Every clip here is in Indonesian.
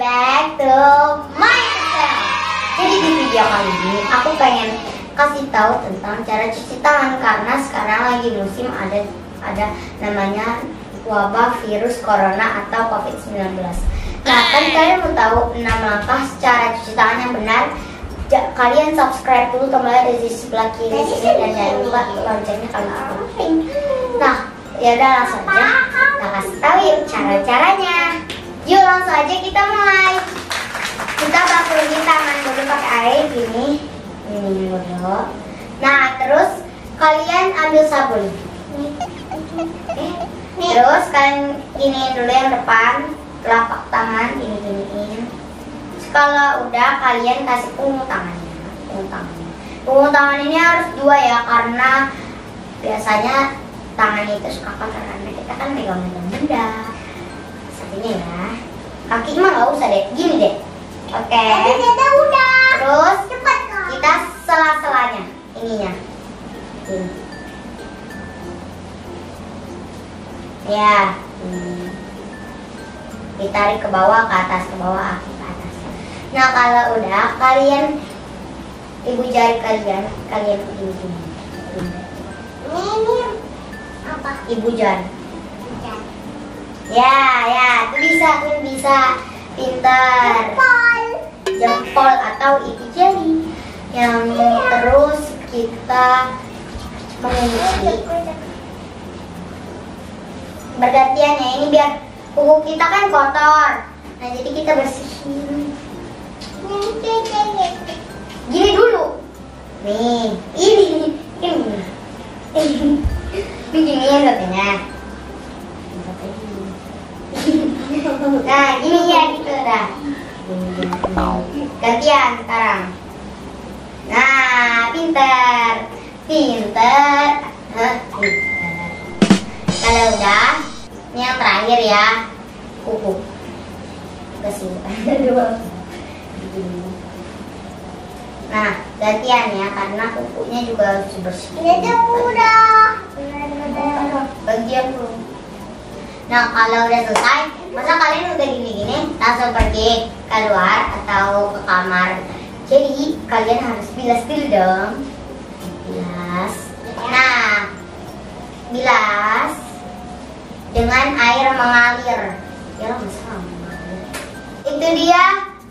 back to my channel. Jadi di video kali ini aku pengen kasih tahu tentang cara cuci tangan karena sekarang lagi musim ada namanya wabah virus corona atau COVID-19. Nah, kan kalian mau tahu 6 langkah cara cuci tangan yang benar? Kalian subscribe dulu tombol di sebelah kiri sini dan jangan lupa loncengnya kalian aktifin. Nah, ya udah langsung aja kita kasih tahu yuk cara-caranya. Yuk langsung aja kita mulai. Kita bakulin tangan dulu pakai air gini dulu. Nah, terus kalian ambil sabun. Terus kalian giniin dulu yang depan, telapak tangan giniin. Kalau udah kalian kasih punggung tangannya. Punggung tangan ini harus 2 ya, karena biasanya tangan itu suka kotor karena kita kan megang benda. Satunya ya. Kaki mah nggak usah deh, gini deh. Oke. Udah. Terus kita sela-selanya, ininya. Gini. Ya. Ditarik ke bawah, ke atas, ke bawah, ke atas. Nah, kalau udah kalian ibu jari kalian begini. Ini apa? Ibu jari. Ya, itu bisa. Pintar. Jempol atau ibu jari. Yang terus kita mengunci. Bergantian ya, ini biar kuku kita kan kotor. Nah, jadi kita bersihin. Gini dulu. Nih, ini. Begini katanya. Nah, gini ya gitu dah. Gantian sekarang. Nah, pintar. Kalau udah, ini yang terakhir ya, kuku. Nah, gantian ya, karena kukunya juga harus bersih. Udah. Bagian dulu. Nah, kalau udah selesai, masa kalian udah gini-gini langsung pergi keluar atau ke kamar. Jadi kalian harus bilas dulu dong. Bilas. Nah, bilas dengan air mengalir. Ya lo mengalir. Itu dia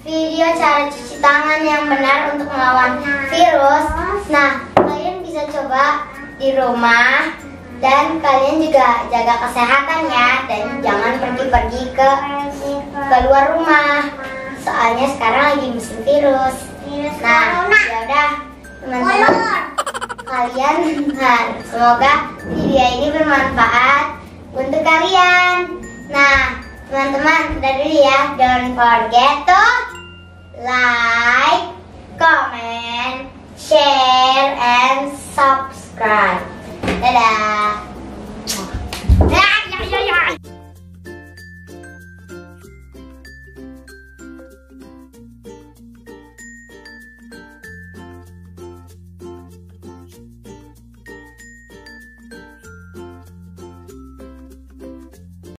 video cara cuci tangan yang benar untuk melawan virus. Nah, kalian bisa coba di rumah. Dan kalian juga jaga kesehatan ya, dan jangan pergi-pergi ke luar rumah. Soalnya sekarang lagi musim virus. Nah, ya udah teman-teman, kalian semoga video ini bermanfaat untuk kalian. Nah, teman-teman, udah dulu ya. Don't forget to like, comment, share, and subscribe. Dadah.